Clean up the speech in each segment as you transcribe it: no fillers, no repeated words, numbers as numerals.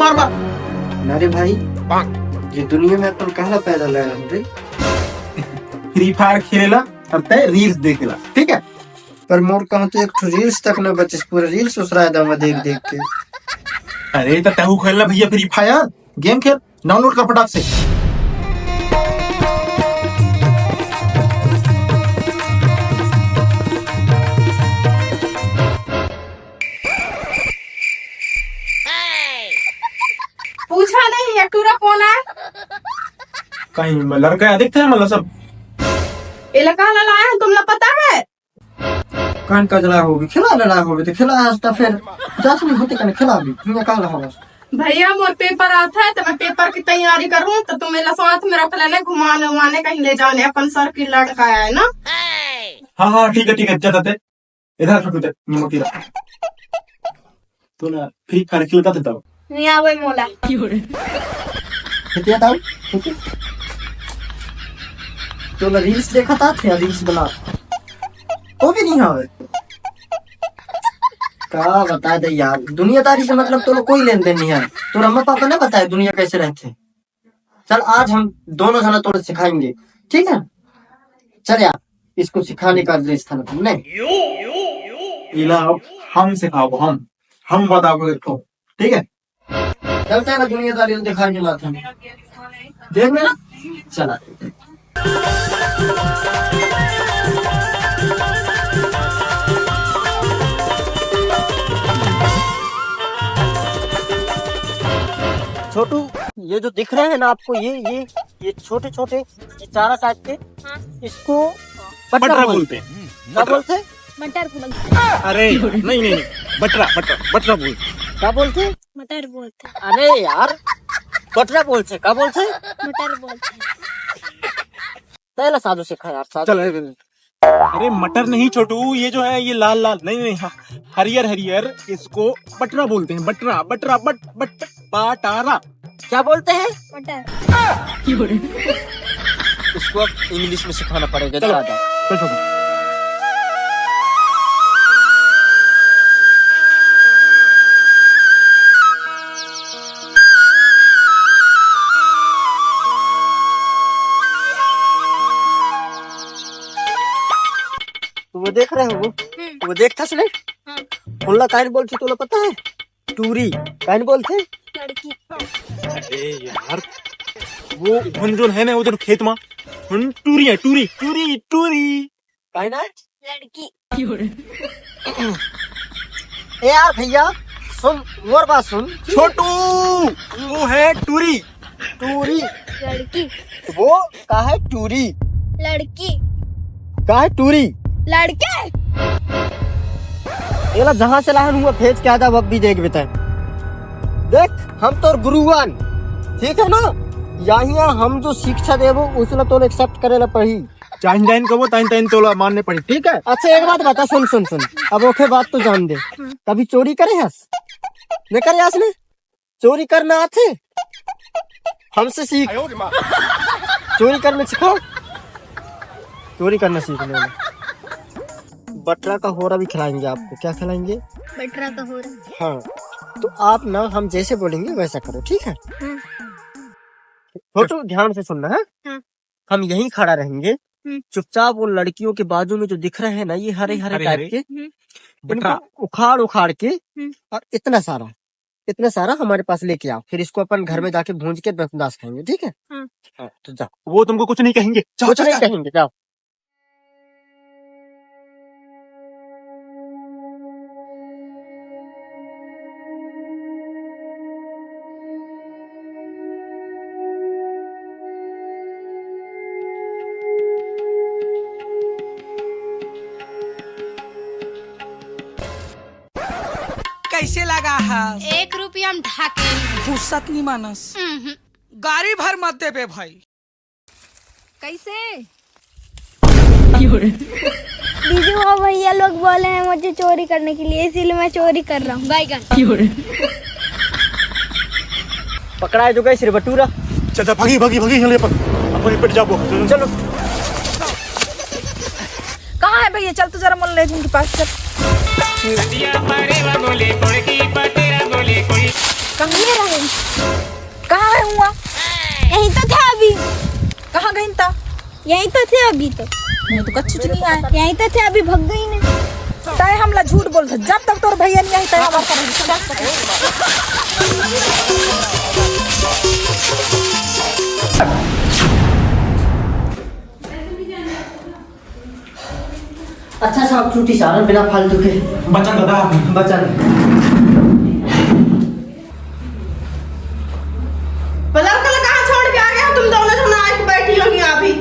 मार मार। अरे भाई ये दुनिया में अपन कहला पैदा ले रे। फ्री फायर खेलेला और तय रील्स देखेला, ठीक है। पर मोर कहूँ तो एक रील्स तक न बचे, पूरे रील्स उसराय दम देख देख के। अरे तो तहु खेलना भैया फ्री फायर, गेम खेल, डाउनलोड कर फटाक से। पूछा नहीं ये टूरा कौन है? कहीं लड़का अधिक थे मतलब सब इलाका लाया है, तुमने पता है? कान का जला होगी, खिला लड़ा होगी तो खिला हंसता फिर जास नहीं होती कने खिला भी तुमने कहा होगा। भैया मोर पेपर आता है तो मैं पेपर की तैयारी करूँ तो तुम मेरा साथ में रख लेने, घुमाने उमाने कहीं ले जाने, अपन सर की लड़का है ना। हाँ हाँ ठीक है जाते इधर रख मोटी रख। तो ना फ्री फायर खेलता था तब नहीं आवे मोला कितना था तो ना रील्स देखा था रील्स बना वो भी नहीं है। क्या बता दे यार, दुनियादारी से मतलब तो कोई लेन देन नहीं है। तो अम्मा पापा ने बताया दुनिया कैसे रहते। चल आज हम दोनों जना तोड़े सिखाएंगे, ठीक है। चल यार इसको सिखाने का ड्रेस था तुमने। इला हम सिखाओ, हम बताओगे तो ठीक है। चलते हैं दुनियादारी दिखाने बात हम देख लेना। चला छोटू, ये जो दिख रहे हैं ना आपको, ये छोटे छोटे ये चारा टाइप के, इसको बटरा बोलते हैं। क्या बोलते हैं? मटर बोलते। अरे नहीं बटरा बोलते। क्या बोलते? मटर बोलते। अरे यार बटरा बोलते, क्या बोलते? मटर बोलते। पहला साधु सिखा यार साधु। चल अरे मटर नहीं छोटू, ये जो है ये लाल नहीं हरियर इसको बटरा बोलते हैं। बटरा बटारा क्या बोलते हैं? मटर। इसको अब इंग्लिश में सिखाना पड़ेगा। चल छोटू। वो देख रहे हो वो देखता सुने हुल्ला काइन बोलती तो पता है? टूरी काइन बोलते? लड़की। अरे यार वो जो है ना उधर खेत में टूरी है, टूरी काइन है लड़की। ए यार भैया सुन और बात सुन। छोटू वो है टूरी लड़की। वो का है टूरी? लड़की। का है टूरी? लड़के। एला जहाँ से लाहन हुआ भेज के आधा वब भी देख बेटा। देख हम तो गुरुवान, ठीक है ना। यहाँ हम जो शिक्षा देवो उसला तो एक्सेप्ट करेला पड़ी। चाइन कबो ताइन तोला मानने पड़ी, ठीक है। अच्छा एक बात बता, सुन अब ओके बात तो जान दे। कभी चोरी करे हस नहीं करे हस ने? चोरी करना आते हमसे सीख। चोरी करना सिखाओ, चोरी करना सीखने में। बटरा का होरा भी खिलाएंगे आपको। क्या खिलाएंगे? बटरा का हो रहा। हाँ तो आप ना हम जैसे बोलेंगे वैसा करो, ठीक है। छोटू ध्यान से सुनना है। हम यहीं खड़ा रहेंगे चुपचाप। वो लड़कियों के बाजू में जो दिख रहे हैं ना ये हरे टाइप के, इनको उखाड़ के और इतना सारा हमारे पास लेके आओ। फिर इसको अपन घर में जाके भूंज के दास खाएंगे, ठीक है। हाँ तो जाओ। वो तुमको कुछ नहीं कहेंगे, कुछ नहीं कहेंगे, जाओ। कैसे लगा है? 1 रुपया में ढाके फुर्सत नहीं मानस। गाड़ी भर मत दे बे भाई। कैसे? दीदी वो भैया लोग बोले हैं मुझे चोरी करने के लिए, इसीलिए मैं चोरी कर रहा हूँ। बैगन। पकड़ा जो गए सिर बटूरा। चल भागी अपन पेट जाओ। चलो कहाँ है भैया? चल तू जरा मुल्ले के पास चल। ये रहे। कहाँ है हुआ? यहीं तो थे अभी। कहाँ गई था? यहीं तो थे अभी तो। मैं तो कच्छ नहीं आए। यहीं तो थे अभी भग गई ने। तय हमला झूठ बोल दे, जब तक तोर भैया नहीं आई तय हमार कर अच्छा साहब छुट्टी सारन बिना फालतू के बचा दादा आपने। बचन। बाजार कल कहाँ छोड़ के आ गए हो तुम दोनों जन आके बैठी हो यहाँ अभी।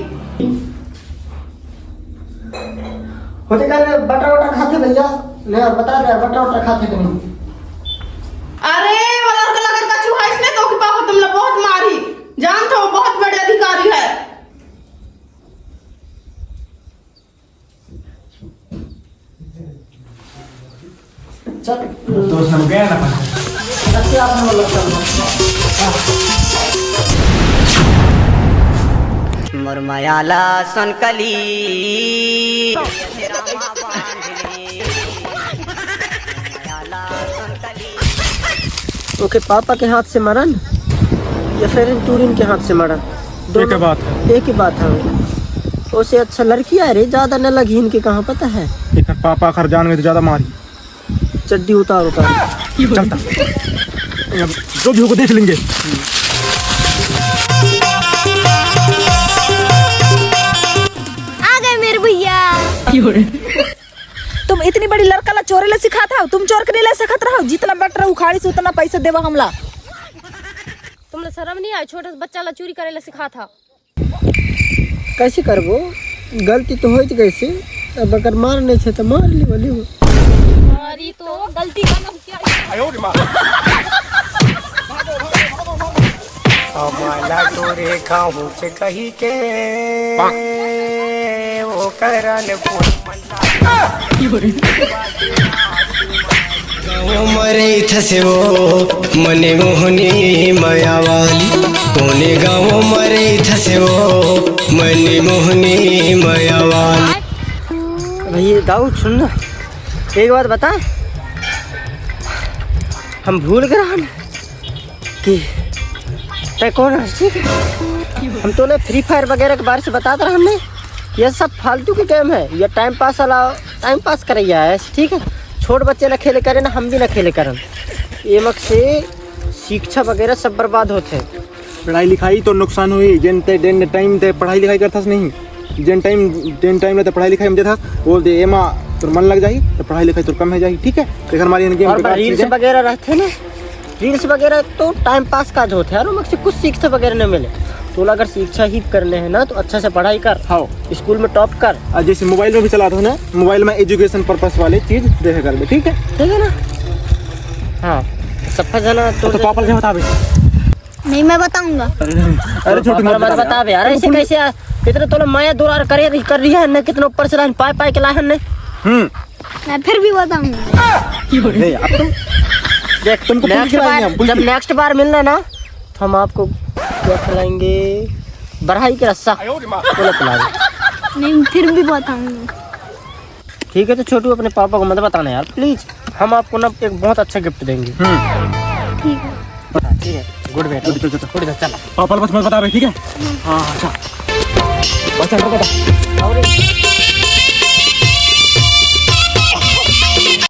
होते कल बटर वटर खाते भैया? नहीं बता रहे बटर वटर खाते कि नहीं? अरे बाजार कल अगर कछु है इसने तो कि पापा तुमने बहुत मारी, जानते हो बहुत बड़े अधिकारी है। चल तो सब गया ना अच्छे आपने बोला मुरमयाला सोनकली ओके पापा के हाथ से मरन या फिर टूरिन के हाथ से मरन? एक ही बात है। एक ही बात है। उसे अच्छा लड़की है रे, ज्यादा न लगी इनके, कहाँ पता है। एक पापा खर जान में तो ज्यादा मारी। चड्डी उतार उतार चलता अब जो भी होगा देख लेंगे। आ गए मेरे भैया। तुम इतनी बड़ी लड़का ला चोरी ला सिखाता हो, तुम चोर के नहीं ले सकत रहो, जितना बट रहा उखाड़ी से उतना पैसा देवा हमला। तुमने शर्म नहीं आई? छोटा बच्चा ला चोरी करे ला सिखा था। कैसे करबो? गलती तो हो कैसे, अब अगर मार नहीं छे तो मार ली बोली हो। अरे तो गलती का नाम क्या है? हमारा तोरे गाँव से कही के वो करन गाँव मरे थसे वो मने मोहनी मायावाली, कोने गाँव मरे थसे वो मने मोहनी मायावाली। भैया दाऊद सुन ना, एक बात बता, हम भूल गए हन कि तय कौन है, ठीक है? हम तो फ्री फायर वगैरह के बारे से बताते रहे हमने, ये सब फालतू की गेम है, ये टाइम पास वाला टाइम पास करे है, ठीक है? छोट बच्चे ना खेले करें ना हम भी ना खेले करें, ये मक से शिक्षा वगैरह सब बर्बाद होते हैं। पढ़ाई लिखाई तो नुकसान हुई, जिन टाइम ते पढ़ाई लिखाई करता नहीं, जिन टाइम रहता पढ़ाई लिखाई में देता बोल दे एमा तो मन लग जाएगी तो पढ़ाई लिखाई तो कम हो जाएगी, ठीक है? लेकिन हमारी गेम और रील्स वगैरह रहते ना, रील्स वगैरह तो टाइम पास का होते हैं, और से कुछ शिक्षा वगैरह न मिले। तो अगर शिक्षा ही करने हैं ना तो अच्छा से पढ़ाई कर, हाँ स्कूल में टॉप कर। और जैसे मोबाइल में भी चलाता हूँ ना, मोबाइल में एजुकेशन पर्पस वाले चीज देखे कर, ठीक है? ठीक है ना? हाँ सफा जाना तो पापा क्या बता नहीं मैं बताऊंगा। अरे छोटू मत बता बे यार, ऐसे कैसे कितने तो माया दूर कर रही है ना, कितने ऊपर से लाइन पाए पाए के लाए ने। मैं फिर भी बताऊंगा। देख तुमको जब नेक्स्ट बार मिलना ना तो हम आपको क्या खिलाएंगे, बढ़ाई के रस्सा पिलाएंगे। नहीं फिर भी बताऊंगा। ठीक है तो छोटू अपने पापा को मत बताना यार प्लीज, हम आपको ना एक बहुत अच्छा गिफ्ट देंगे। ठीक है ठीक है, गुड बेटा चल पापा बस मत बता रहे, ठीक है? हाँ अच्छा बता और